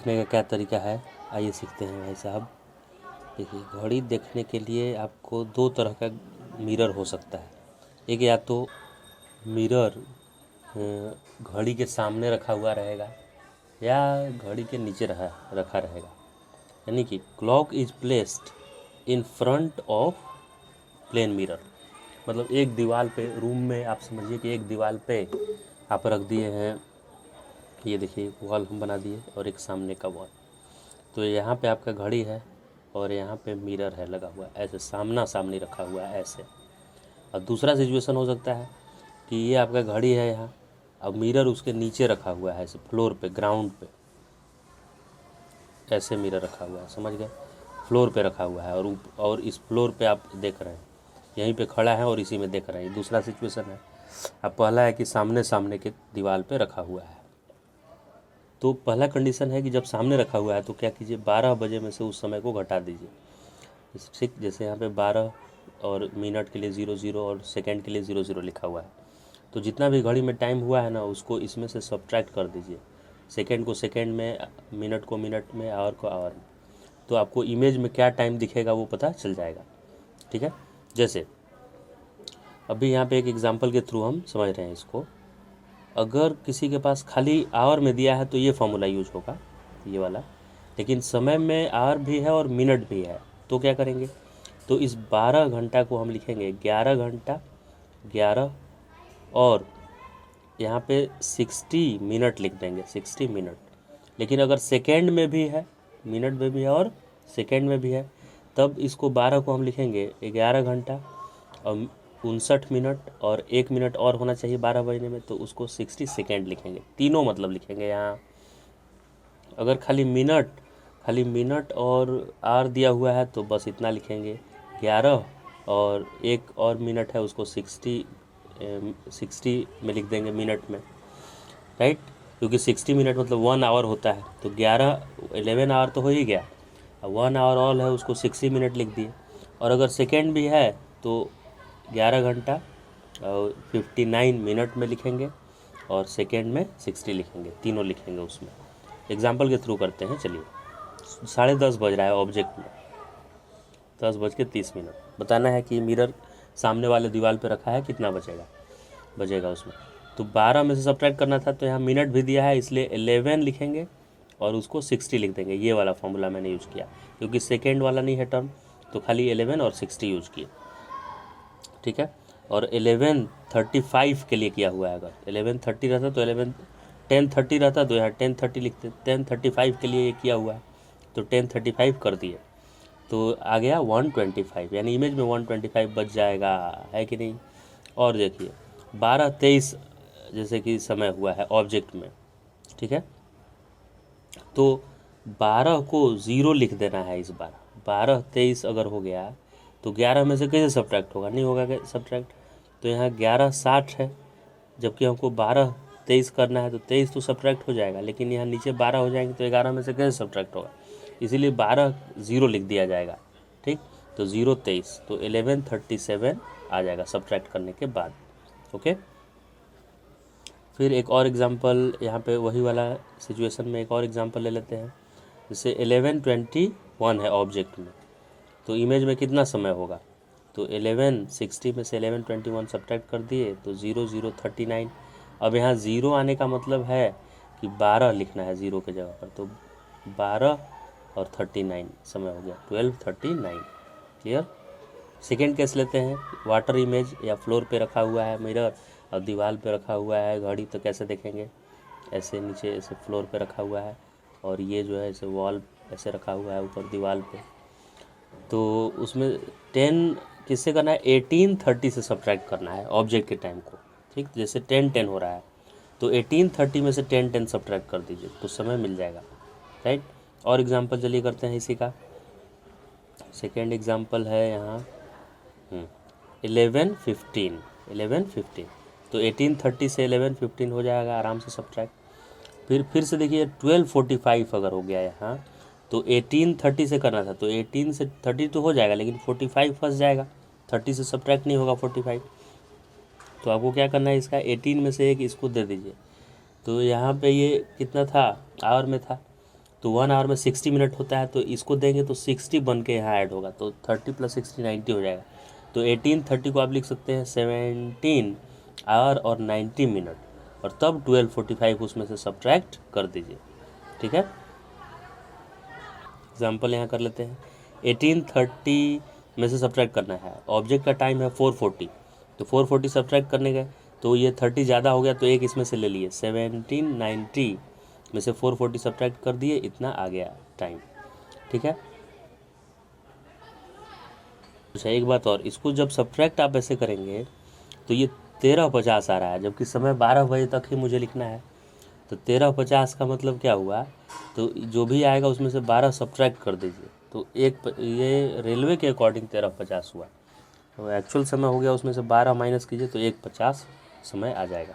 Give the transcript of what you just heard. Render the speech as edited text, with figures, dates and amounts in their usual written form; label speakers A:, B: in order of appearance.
A: देखने का क्या तरीका है, आइए सीखते हैं भाई साहब। देखिए, घड़ी देखने के लिए आपको दो तरह का मिरर हो सकता है। एक या तो मिरर घड़ी के सामने रखा हुआ रहेगा या घड़ी के नीचे रखा रहेगा, यानी कि clock is placed in front of plane mirror. मतलब एक दीवार पे, रूम में आप समझिए कि एक दीवार पे आप रख दिए हैं, ये देखिए वॉल हम बना दिए और एक सामने का वॉल। तो यहाँ पे आपका घड़ी है और यहाँ पे मिरर है लगा हुआ, ऐसे सामना सामनी रखा हुआ है ऐसे। और दूसरा सिचुएशन हो सकता है कि ये आपका घड़ी है यहाँ, अब मिरर उसके नीचे रखा हुआ है ऐसे फ्लोर पे, ग्राउंड पे ऐसे मिरर रखा हुआ है, समझ गए, फ्लोर पे रखा हुआ है और इस फ्लोर पे आप देख रहे हैं, यहीं पे खड़ा है और इसी में देख रहे हैं। दूसरा सिचुएशन है। अब पहला है कि सामने सामने के दीवार पे रखा हुआ है। तो पहला कंडीशन है कि जब सामने रखा हुआ है तो क्या कीजिए, 12 बजे में से उस समय को घटा दीजिए। ठीक, जैसे यहाँ पे 12 और मिनट के लिए 00 और सेकंड के लिए 00 लिखा हुआ है, तो जितना भी घड़ी में टाइम हुआ है ना उसको इसमें से सब्ट्रैक्ट कर दीजिए। सेकंड को सेकंड में, मिनट को मिनट में, आवर को आवर में, तो आपको इमेज में क्या टाइम दिखेगा वो पता चल जाएगा। ठीक है, जैसे अभी यहाँ पे एक एग्जांपल के थ्रू हम समझ रहे हैं इसको। अगर किसी के पास खाली आवर में दिया है तो ये फॉर्मूला यूज होगा, ये वाला। लेकिन समय में आवर भी है और मिनट भी है, तो क्या करेंगे, तो इस 12 घंटा को हम लिखेंगे 11 घंटा 11, और यहाँ पे 60 मिनट लिख देंगे, 60 मिनट। लेकिन अगर सेकेंड में भी है, मिनट में भी है और सेकेंड में भी है, तब इसको 12 को हम लिखेंगे 11 घंटा और 59 मिनट, और 1 मिनट और होना चाहिए 12 बजने में, तो उसको 60 सेकेंड लिखेंगे। तीनों मतलब लिखेंगे यहाँ। अगर खाली मिनट और आर दिया हुआ है तो बस इतना लिखेंगे 11, और एक और मिनट है उसको 60 में लिख देंगे मिनट में, राइट, क्योंकि 60 मिनट मतलब 1 आवर होता है। तो 11 आवर तो हो ही गया, 1 आवर ऑल है उसको 60 मिनट लिख दिए। और अगर सेकेंड भी है तो 11 घंटा और 59 मिनट में लिखेंगे, और सेकेंड में 60 लिखेंगे, तीनों लिखेंगे उसमें। एग्जाम्पल के थ्रू करते हैं, चलिए। 10:30 बज रहा है ऑब्जेक्ट में, 10:30 बताना है कि मिरर सामने वाले दीवार पे रखा है, कितना बचेगा उसमें। तो 12 में से सब्ट्रैक्ट करना था, तो यहाँ मिनट भी दिया है इसलिए 11 लिखेंगे और उसको 60 लिख देंगे। ये वाला फॉर्मूला मैंने यूज़ किया, क्योंकि सेकेंड वाला नहीं है टर्म, तो खाली 11 और 60 यूज किए। ठीक है, और 11:35 के लिए किया हुआ है। अगर 11:30 रहता तो 10:30 रहता तो यहाँ 10:30 लिखते। 10:35 के लिए ये किया हुआ है तो 10:35 कर दिए, तो आ गया 125, यानी इमेज में 125 बच जाएगा, है कि नहीं। और देखिए 12:23 जैसे कि समय हुआ है ऑब्जेक्ट में, ठीक है, तो 12 को 0 लिख देना है इस बार। 12:23 अगर हो गया तो 11 में से कैसे सब्ट्रैक्ट होगा, नहीं होगा सब्ट्रैक्ट। तो यहाँ 11:60 है, जबकि हमको 12:23 करना है, तो 23 तो सब्ट्रैक्ट हो जाएगा, लेकिन यहाँ नीचे 12 हो जाएंगे तो 11 में से कैसे सब्ट्रैक्ट होगा, इसीलिए 12 0 लिख दिया जाएगा। ठीक, तो 0:23, तो 11:37 आ जाएगा सब्ट्रैक्ट करने के बाद। ओके, फिर एक और एग्जांपल, यहाँ पे वही वाला सिचुएशन में एक और एग्जांपल ले लेते हैं। जैसे 11:21 है ऑब्जेक्ट में, तो इमेज में कितना समय होगा, तो 11:60 में से 11:21 सब्ट्रैक्ट कर दिए तो 00:39। अब यहाँ 0 आने का मतलब है कि 12 लिखना है 0 के जगह पर, तो 12 और 39 समय हो गया 12:39। क्लियर। सेकेंड केस लेते हैं, वाटर इमेज या फ्लोर पे रखा हुआ है मिरर और दीवार पे रखा हुआ है घड़ी, तो कैसे देखेंगे, ऐसे नीचे ऐसे फ्लोर पे रखा हुआ है और ये जो है ऐसे वॉल ऐसे रखा हुआ है ऊपर दीवार पे। तो उसमें 10 किससे करना है, 18:30 से सब्ट्रैक्ट करना है ऑब्जेक्ट के टाइम को। ठीक, जैसे 10:10 हो रहा है तो 18:30 में से 10:10 सब्ट्रैक्ट कर दीजिए तो समय मिल जाएगा, राइट। और एग्जांपल चलिए करते हैं इसी का। सेकेंड एग्जांपल है यहाँ 11:15, तो 18:30 से 11:15 हो जाएगा आराम से सब्ट्रैक्ट। फिर से देखिए 12:45 अगर हो गया यहाँ, तो 18:30 से करना था, तो 18 से 30 तो हो जाएगा, लेकिन 45 फंस जाएगा, 30 से सब्ट्रैक्ट नहीं होगा 45। तो आपको क्या करना है, इसका 18 में से एक इसको दे दीजिए। तो यहाँ पे ये कितना था, आवर में था, तो 1 आवर में 60 मिनट होता है, तो इसको देंगे तो 60 बन के यहाँ ऐड होगा, तो 30 + 60 90 हो जाएगा। तो 1830 को आप लिख सकते हैं 17 आवर और 90 मिनट, और तब 1245 उसमें से सब्ट्रैक्ट कर दीजिए। ठीक है, एग्जाम्पल यहाँ कर लेते हैं। 1830 में से सब्ट्रैक्ट करना है, ऑब्जेक्ट का टाइम है 440, तो 440 सब्ट्रैक्ट करने गए तो ये 30 ज़्यादा हो गया, तो एक इसमें से ले लिए, 1790 में से 440 सब्ट्रैक्ट कर दिए, इतना आ गया टाइम। ठीक है, अच्छा एक बात और, इसको जब सब्ट्रैक्ट आप ऐसे करेंगे तो ये 13:50 आ रहा है, जबकि समय 12 बजे तक ही मुझे लिखना है। तो 13:50 का मतलब क्या हुआ, तो जो भी आएगा उसमें से 12 सब्ट्रैक्ट कर दीजिए, तो ये रेलवे के अकॉर्डिंग 13:50 हुआ। तो एक्चुअल समय हो गया उसमें से 12 माइनस कीजिए तो 1:50 समय आ जाएगा।